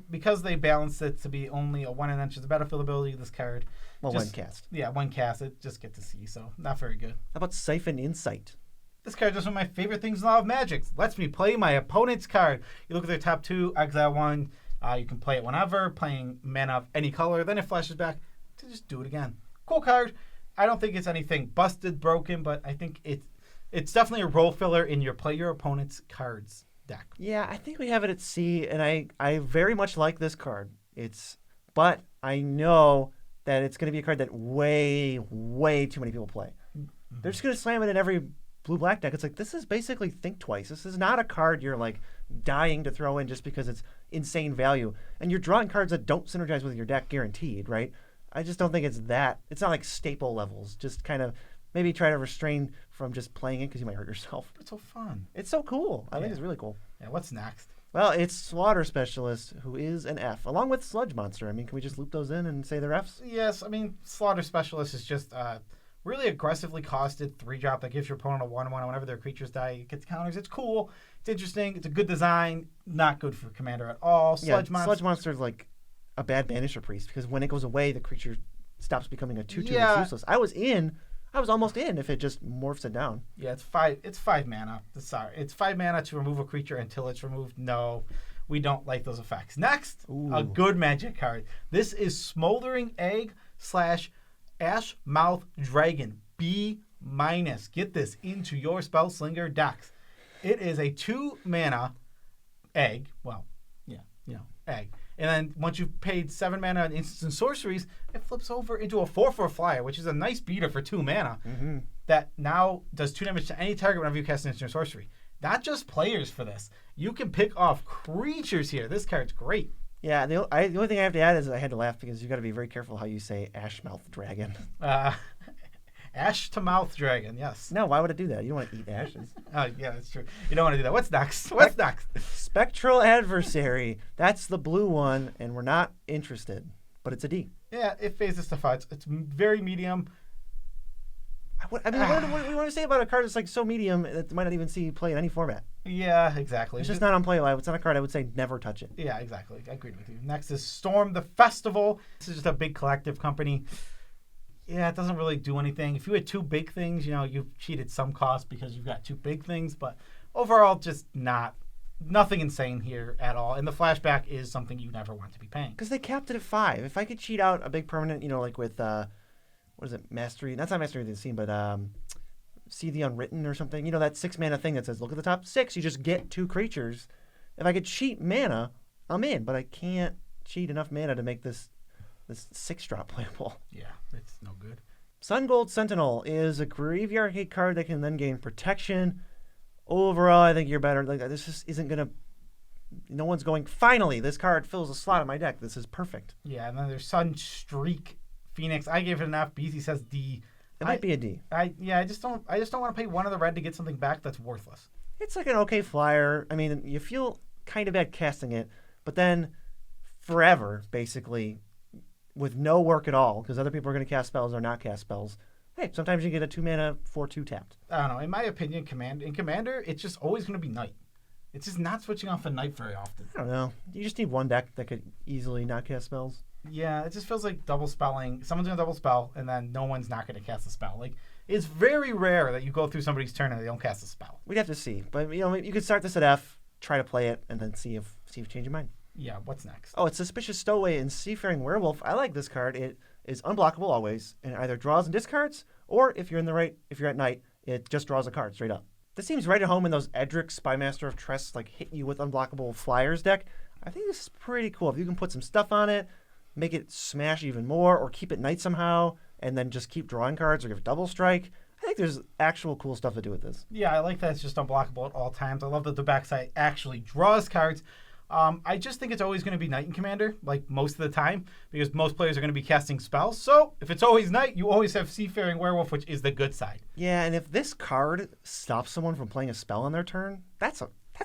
because they balanced it to be only a 1 and enters the battlefield ability of this card. Well, 1 cast. Yeah, 1 cast. It just gets to C, so not very good. How about Siphon Insight? This card is one of my favorite things in Law of Magic. Lets me play my opponent's card. You look at their top 2, exile 1. You can play it whenever, playing mana of any color. Then it flashes back to just do it again. Cool card. I don't think it's anything busted, broken, but I think it's definitely a role filler in your play your opponent's cards deck. Yeah, I think we have it at C, and I very much like this card. But I know that it's going to be a card that way, way too many people play. Mm-hmm. They're just going to slam it in every blue-black deck. It's like, this is basically think twice. This is not a card you're like dying to throw in just because it's insane value. And you're drawing cards that don't synergize with your deck guaranteed, right? I just don't think it's that. It's not like staple levels. Just kind of maybe try to restrain from just playing it because you might hurt yourself. It's so fun. It's so cool. I think it's really cool. Yeah, what's next? Well, it's Slaughter Specialist, who is an F, along with Sludge Monster. I mean, can we just loop those in and say they're Fs? Yes, I mean, Slaughter Specialist is just really aggressively costed 3-drop that gives your opponent a 1/1 whenever their creatures die. It gets counters. It's cool. It's interesting. It's a good design. Not good for Commander at all. Sludge Monster is like a bad Banisher Priest because when it goes away, the creature stops becoming a 2/2 that's useless. I was almost in if it just morphs it down. Yeah, it's 5 mana. Sorry. It's 5 mana to remove a creature until it's removed. No, we don't like those effects. Next, a good magic card. This is Smoldering Egg / Ashmouth Dragon. B-. Get this into your Spellslinger decks. It is a 2 mana egg. Well, yeah, egg. And then once you've paid 7 mana on instants and sorceries, it flips over into a 4/4 flyer, which is a nice beater for 2 mana. Mm-hmm. That now does 2 damage to any target whenever you cast an instant or sorcery. Not just players for this. You can pick off creatures here. This card's great. Yeah, the only thing I have to add is I had to laugh because you got to be very careful how you say Ashmouth Dragon. Ash to mouth dragon, yes. No, why would it do that? You don't want to eat ashes. Oh, yeah, that's true. You don't want to do that. What's next? Spectral Adversary. That's the blue one, and we're not interested. But it's a D. Yeah, it phases to 5. It's very medium. What do you want to say about a card that's like so medium that you might not even see play in any format? Yeah, exactly. It's just not unplayable. It's not a card I would say never touch it. Yeah, exactly. I agreed with you. Next is Storm the Festival. This is just a big collective company. Yeah, it doesn't really do anything. If you had two big things, you've cheated some cost because you've got two big things, but overall, just nothing insane here at all. And the flashback is something you never want to be paying. Because they capped it at 5. If I could cheat out a big permanent, like with, what is it, Mastery? That's not Mastery of the Scene, but See the Unwritten or something. That 6 mana thing that says, look at the top 6, you just get 2 creatures. If I could cheat mana, I'm in, but I can't cheat enough mana to make this 6-drop playable. Yeah, it's no good. Sungold Sentinel is a graveyard hate card that can then gain protection. Overall, I think you're better. Like, this just isn't going to... No one's going, finally, this card fills a slot in my deck. This is perfect. Yeah, and then there's Sunstreak Phoenix. I gave it an F. BZ says D. It might be a D. I just don't want to pay 1 of the red to get something back that's worthless. It's like an okay flyer. I mean, you feel kind of bad casting it, but then forever, basically, with no work at all, because other people are going to cast spells or not cast spells. Hey, sometimes you get a 2-mana 4/2 tapped. I don't know. In my opinion, Commander, it's just always going to be Knight. It's just not switching off a Knight very often. I don't know. You just need one deck that could easily not cast spells. Yeah, it just feels like double spelling. Someone's going to double spell, and then no one's not going to cast a spell. Like, it's very rare that you go through somebody's turn and they don't cast a spell. We'd have to see. But, you could start this at F, try to play it, and then see if you change your mind. Yeah, what's next? Oh, it's Suspicious Stowaway and Seafaring Werewolf. I like this card. It is unblockable always, and it either draws and discards, or if you're at night, it just draws a card straight up. This seems right at home in those Edric Spymaster of Tress, like hit you with unblockable flyers deck. I think this is pretty cool. If you can put some stuff on it, make it smash even more, or keep it night somehow, and then just keep drawing cards or give double strike. I think there's actual cool stuff to do with this. Yeah, I like that it's just unblockable at all times. I love that the backside actually draws cards. I just think it's always going to be Knight in Commander, like most of the time, because most players are going to be casting spells. So if it's always Knight, you always have Seafaring Werewolf, which is the good side. Yeah, and if this card stops someone from playing a spell on their turn, that's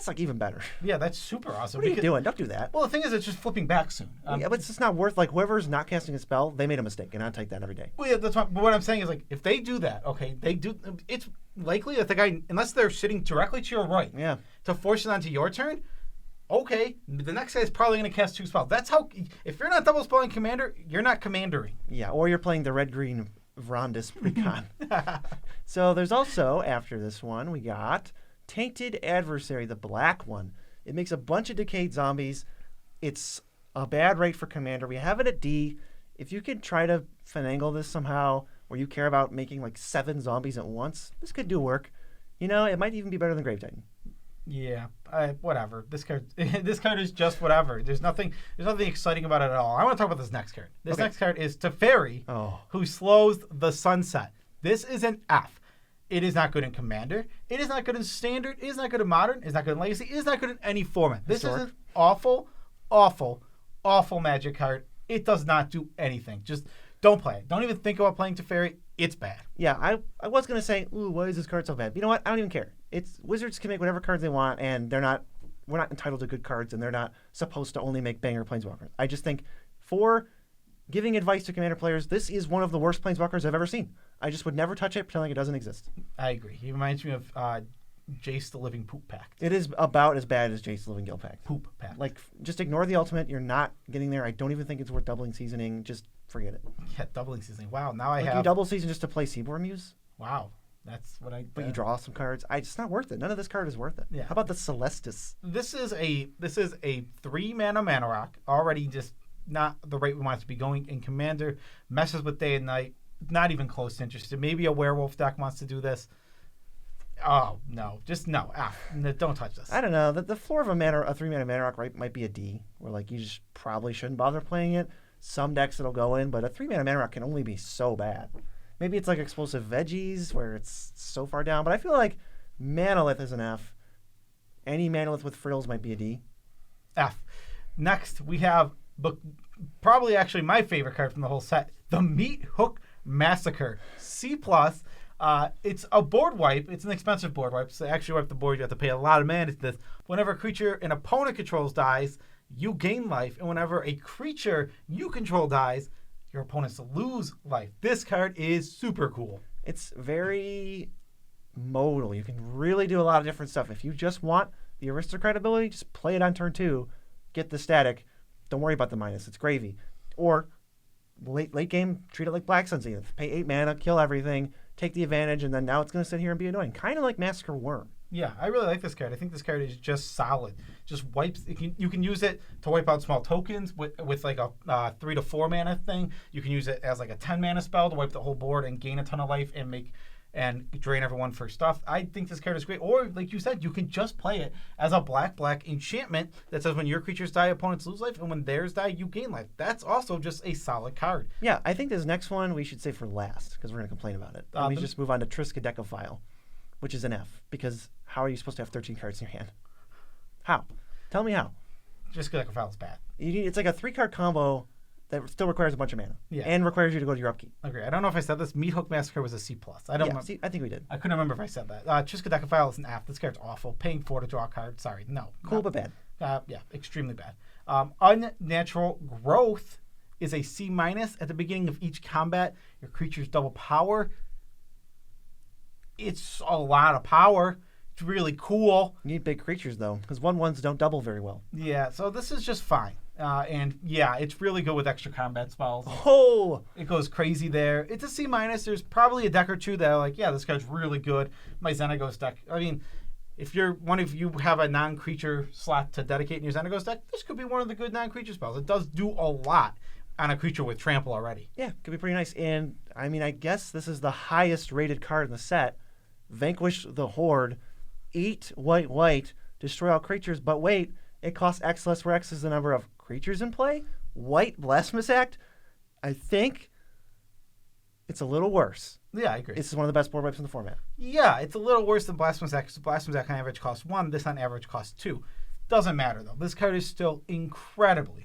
like even better. Yeah, that's super awesome. What are you doing? Don't do that. Well, the thing is, it's just flipping back soon. Yeah, but it's just not worth, like, whoever's not casting a spell, they made a mistake, and I'll take that every day. Well, yeah, but what I'm saying is, like, if they do that, okay, it's likely that the guy, unless they're sitting directly to your right, yeah, to force it onto your turn, okay, the next guy is probably going to cast 2 spells. That's how, if you're not double spelling Commander, you're not commandering. Yeah, or you're playing the red-green Vrondis Precon. So there's also, after this one, we got Tainted Adversary, the black one. It makes a bunch of decayed zombies. It's a bad rate for Commander. We have it at D. If you could try to finagle this somehow, where you care about making like 7 zombies at once, this could do work. It might even be better than Grave Titan. Yeah, whatever. This card is just whatever. There's nothing exciting about it at all. I want to talk about this next card. This next card is Teferi, who slows the sunset. This is an F. It is not good in Commander. It is not good in Standard. It is not good in Modern. It is not good in Legacy. It is not good in any format. This is an awful, awful, awful Magic card. It does not do anything. Just don't play it. Don't even think about playing Teferi. It's bad. Yeah, I was going to say, ooh, why is this card so bad? But you know what? I don't even care. Wizards can make whatever cards they want, and we're not entitled to good cards, and they're not supposed to only make banger Planeswalkers. I just think for giving advice to Commander players, this is one of the worst Planeswalkers I've ever seen. I just would never touch it, pretend like it doesn't exist. I agree. He reminds me of Jace the Living Poop Pact. It is about as bad as Jace the Living Gill Pact. Poop Pact. Like, just ignore the ultimate. You're not getting there. I don't even think it's worth doubling seasoning. Just forget it. Yeah, doubling seasoning. Wow, now I have... you double season just to play Seaboard Muse? Wow. That's what I... But you draw some cards. It's not worth it. None of this card is worth it. Yeah. How about the Celestis? This is a 3-mana mana rock. Already just not the rate we want it to be going in Commander. Messes with day and night. Not even close to interested. Maybe a werewolf deck wants to do this. Oh, no. Just no. Don't touch this. I don't know. The floor of a 3-mana mana rock might be a D, where like you just probably shouldn't bother playing it. Some decks it'll go in, but a 3-mana mana rock can only be so bad. Maybe it's like Explosive Veggies, where it's so far down. But I feel like Manolith is an F. Any Manolith with frills might be a D. F. Next, we have probably actually my favorite card from the whole set, the Meat Hook Massacre. C+. It's a board wipe. It's an expensive board wipe. So to actually wipe the board, you have to pay a lot of mana to this. Whenever a creature an opponent controls dies, you gain life. And whenever a creature you control dies, your opponents lose life. This card is super cool. It's very modal. You can really do a lot of different stuff. If you just want the aristocrat ability, just play it on turn 2, get the static. Don't worry about the minus. It's gravy. Or late game, treat it like Black Sun's Zenith. Pay 8 mana, kill everything, take the advantage, and then now it's going to sit here and be annoying. Kind of like Massacre Worm. Yeah, I really like this card. I think this card is just solid. Just wipes. You can use it to wipe out small tokens with like a 3 to 4 mana thing. You can use it as like a 10 mana spell to wipe the whole board and gain a ton of life and drain everyone for stuff. I think this card is great. Or like you said, you can just play it as a black enchantment that says when your creatures die, opponents lose life, and when theirs die, you gain life. That's also just a solid card. Yeah, I think this next one we should save for last because we're going to complain about it. Let me just move on to Triskaidekaphile, which is an F, because how are you supposed to have 13 cards in your hand? How? Tell me how. Triskaidekaphile is bad. It's like a 3-card combo that still requires a bunch of mana. Yeah. And requires you to go to your upkeep. Okay, I don't know if I said this. Meat Hook Massacre was a C+. I don't remember. See, I think we did. I couldn't remember if I said that. Triskaidekaphile is an F. This card's awful. Paying 4 to draw a card. Sorry, no. Cool, but bad. Yeah, extremely bad. Unnatural Growth is a C-. At the beginning of each combat, your creature's double power. It's a lot of power. It's really cool. You need big creatures, though, because 1/1s don't double very well. Yeah, so this is just fine. And yeah, it's really good with extra combat spells. Oh! It goes crazy there. It's a C-. There's probably a deck or two that are like, yeah, this card's really good. My Xenagos deck. I mean, if you have a non-creature slot to dedicate in your Xenagos deck, this could be one of the good non-creature spells. It does do a lot on a creature with trample already. Yeah, could be pretty nice. And, I mean, I guess this is the highest rated card in the set. Vanquish the Horde. 8 white, destroy all creatures, but wait, it costs X less, where X is the number of creatures in play. White Blasphemous Act, I think it's a little worse. Yeah, I agree. This is one of the best board wipes in the format. Yeah, it's a little worse than Blasphemous Act, because Blasphemous Act on average costs 1, this on average costs 2. Doesn't matter, though. This card is still incredibly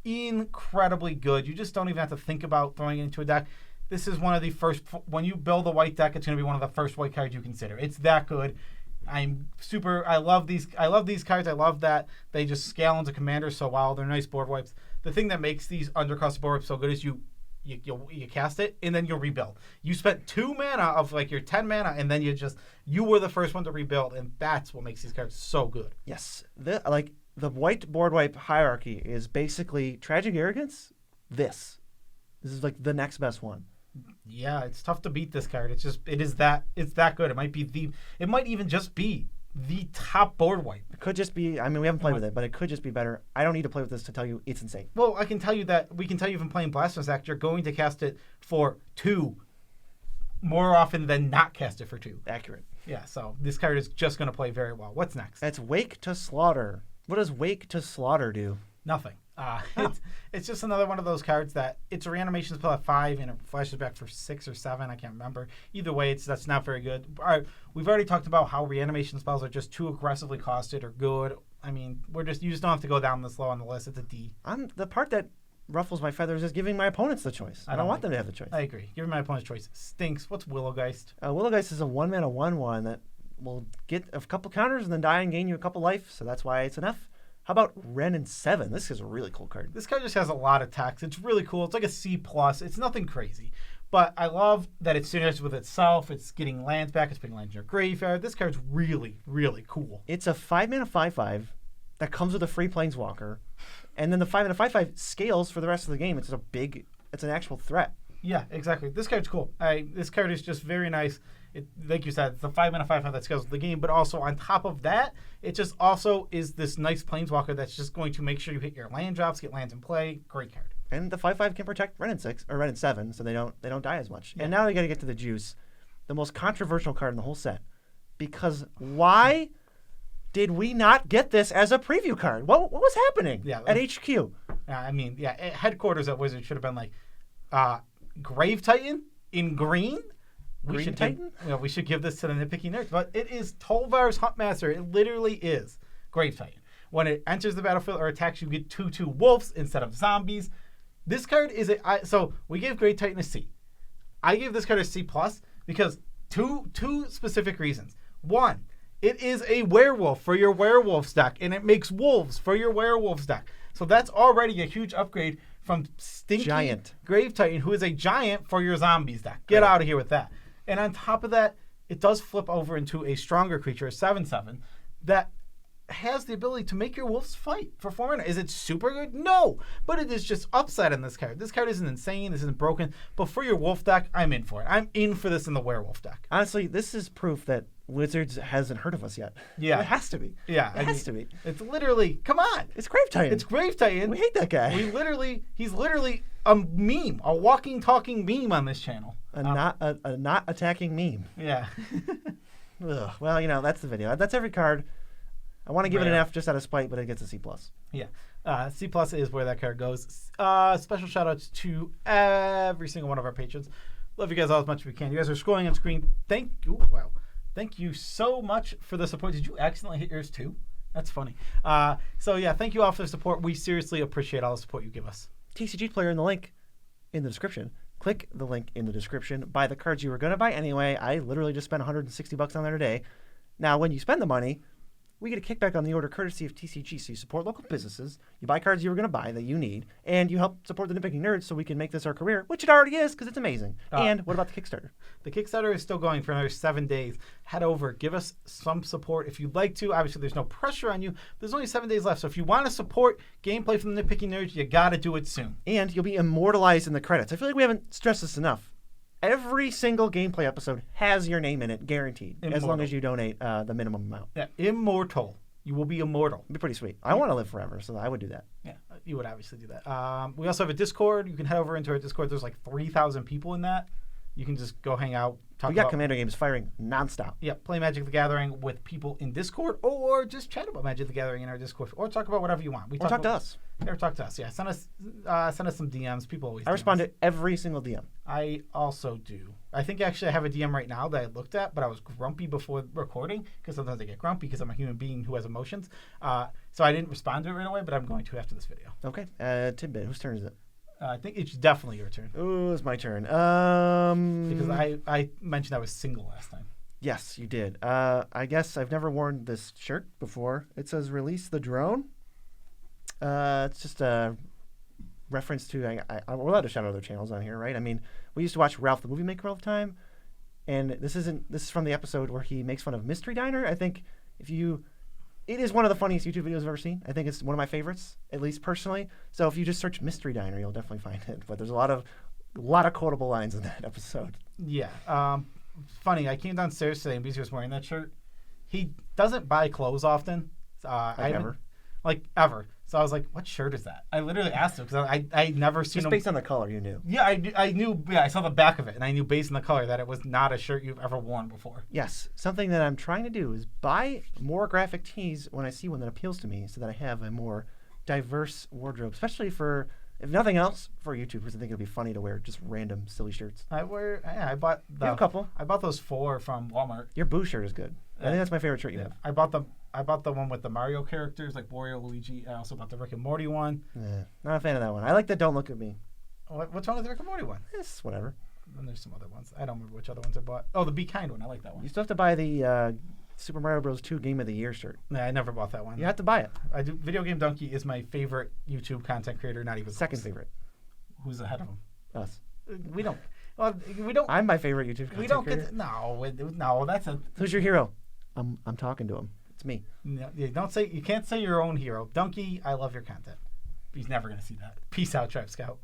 good. You just don't even have to think about throwing it into a deck. This is one of the first, when you build a white deck, it's going to be one of the first white cards you consider. It's that good. I love these cards. I love that they just scale into commanders so well. They're nice board wipes. The thing that makes these undercost board wipes so good is you cast it and then you'll rebuild. You spent 2 mana of like your 10 mana and then you were the first one to rebuild, and that's what makes these cards so good. Yes. The white board wipe hierarchy is basically Tragic Arrogance. This is like the next best one. Yeah, it's tough to beat this card. It's that good. It might even just be the top board wipe. It could just be, I mean, we haven't played with it, but it could just be better. I don't need to play with this to tell you it's insane. Well, I can tell you that we can tell you from playing Blasphemous Act, you're going to cast it for 2 more often than not cast it for 2. Accurate. Yeah, so this card is just going to play very well. What's next? That's Wake to Slaughter. What does Wake to Slaughter do? Nothing. It's just another one of those cards that it's a reanimation spell at 5 and it flashes back for 6 or 7. I can't remember. Either way, that's not very good. We've already talked about how reanimation spells are just too aggressively costed or good. I mean, you just don't have to go down this low on the list. It's a D. The part that ruffles my feathers is giving my opponents the choice. I don't want them to have the choice. I agree. Giving my opponents choice stinks. What's Willowgeist? Willowgeist is a 1-mana 1/1 that will get a couple counters and then die and gain you a couple life, so that's why it's an F. How about Wrenn and 7? This is a really cool card. This card just has a lot of text. It's really cool. It's like a C+. It's nothing crazy. But I love that it synergizes with itself. It's getting lands back. It's putting lands in your graveyard. This card's really, really cool. It's a 5-mana 5/5 that comes with a free Planeswalker. And then the 5-mana 5/5 scales for the rest of the game. It's an actual threat. Yeah, exactly. This card's cool. This card is just very nice. Like you said, it's the 5-mana 5/5 that scales with the game, but also on top of that, it just also is this nice Planeswalker that's just going to make sure you hit your land drops, get lands in play. Great card. And the 5/5 can protect Wrenn and 6 or Wrenn and 7, so they don't die as much. Yeah. And now we got to get to the juice, the most controversial card in the whole set, because why did we not get this as a preview card? What was happening at HQ? At headquarters at Wizards should have been like Grave Titan in green. We should give this to the nitpicky nerds, but it is Tolvar's Huntmaster. It literally is Grave Titan. When it enters the battlefield or attacks, you get 2/2 wolves instead of zombies. This card is so we gave Grave Titan a C. I gave this card a C+ because two specific reasons. One, it is a werewolf for your werewolf deck, and it makes wolves for your werewolf deck. So that's already a huge upgrade from Stinky Giant Grave Titan, who is a giant for your zombies deck. Get out of here with that. And on top of that, it does flip over into a stronger creature, a 7/7, that has the ability to make your wolves fight for 4 mana. Is it super good? No, but it is just upside on this card. This card isn't insane. This isn't broken. But for your wolf deck, I'm in for it. I'm in for this in the werewolf deck. Honestly, this is proof that Wizards hasn't heard of us yet. Yeah. It has to be. Yeah. It has to be. It's literally, come on. It's Grave Titan. It's Grave Titan. We hate that guy. He's literally a meme, a walking, talking meme on this channel. A not attacking meme. Yeah. Ugh. Well, that's the video. That's every card. I want to give it an Rare. F just out of spite, but it gets a C+. Yeah. C+ is where that card goes. Special shout outs to every single one of our patrons. Love you guys all as much as we can. You guys are scrolling on screen. Thank you so much for the support. Did you accidentally hit yours too? That's funny. So yeah, thank you all for the support. We seriously appreciate all the support you give us. TCG player in the link in the description. Click the link in the description. Buy the cards you were going to buy anyway. I literally just spent $160 on there today. Now, when you spend the money, we get a kickback on the order courtesy of TCG. So you support local businesses, you buy cards you were going to buy that you need, and you help support the Nitpicking Nerds so we can make this our career, which it already is because it's amazing. And what about the Kickstarter? The Kickstarter is still going for another 7 days. Head over, give us some support if you'd like to. Obviously, there's no pressure on you. There's only 7 days left. So if you want to support gameplay from the Nitpicking Nerds, you got to do it soon. And you'll be immortalized in the credits. I feel like we haven't stressed this enough. Every single gameplay episode has your name in it, guaranteed, as long as you donate the minimum amount. Yeah, immortal. You will be immortal. It'd be pretty sweet. I want to live forever, so I would do that. Yeah, you would obviously do that. We also have a Discord. You can head over into our Discord. There's like 3,000 people in that. You can just go hang out. We got Commander games firing nonstop. Yeah, play Magic the Gathering with people in Discord, or just chat about Magic the Gathering in our Discord, or talk about whatever you want. Or talk to us. Or talk to us. Yeah, send us some DMs. People always. I respond to every single DM. I also do. I think actually I have a DM right now that I looked at, but I was grumpy before recording because sometimes I get grumpy because I'm a human being who has emotions. So I didn't respond to it right away, but I'm going to after this video. Okay. Tidbit. Whose turn is it? I think it's definitely your turn. Oh, it's my turn. Because I mentioned I was single last time. Yes, you did. I guess I've never worn this shirt before. It says "Release the Drone." It's just a reference to. We're allowed to shout out other channels on here, right? I mean, we used to watch Ralph the Movie Maker all the time, and this is from the episode where he makes fun of Mystery Diner. I think it is one of the funniest YouTube videos I've ever seen. I think it's one of my favorites, at least personally. So if you just search Mystery Diner, you'll definitely find it. But there's a lot of quotable lines in that episode. Yeah. Funny, I came downstairs today and BC was wearing that shirt. He doesn't buy clothes often. Ever. So I was like, what shirt is that? I literally asked him because I'd never seen Just based on the color, you knew. Yeah, I knew. Yeah, I saw the back of it, and I knew based on the color that it was not a shirt you've ever worn before. Yes. Something that I'm trying to do is buy more graphic tees when I see one that appeals to me so that I have a more diverse wardrobe, especially for, if nothing else, for YouTube, because I think it'd be funny to wear just random silly shirts. I bought You have a couple. I bought those 4 from Walmart. Your Boo shirt is good. I think that's my favorite shirt you have. I bought the one with the Mario characters, like Wario, Luigi. I also bought the Rick and Morty one. Not a fan of that one. I like the Don't Look at Me. What's wrong with the Rick and Morty one? It's whatever. And there's some other ones. I don't remember which other ones I bought. Oh, the Be Kind one. I like that one. You still have to buy the Super Mario Bros. 2 Game of the Year shirt. Nah, I never bought that one. You have to buy it. I do. Video Game Donkey is my favorite YouTube content creator. Not even second favorite. Who's ahead of him? Us. We don't. Well, we don't. I'm my favorite YouTube content We don't creator. get. No. That's a. Who's your hero? I'm talking to him. It's me. No, you can't say your own hero. Donkey, I love your content. He's never gonna see that. Peace out, Tribe Scout.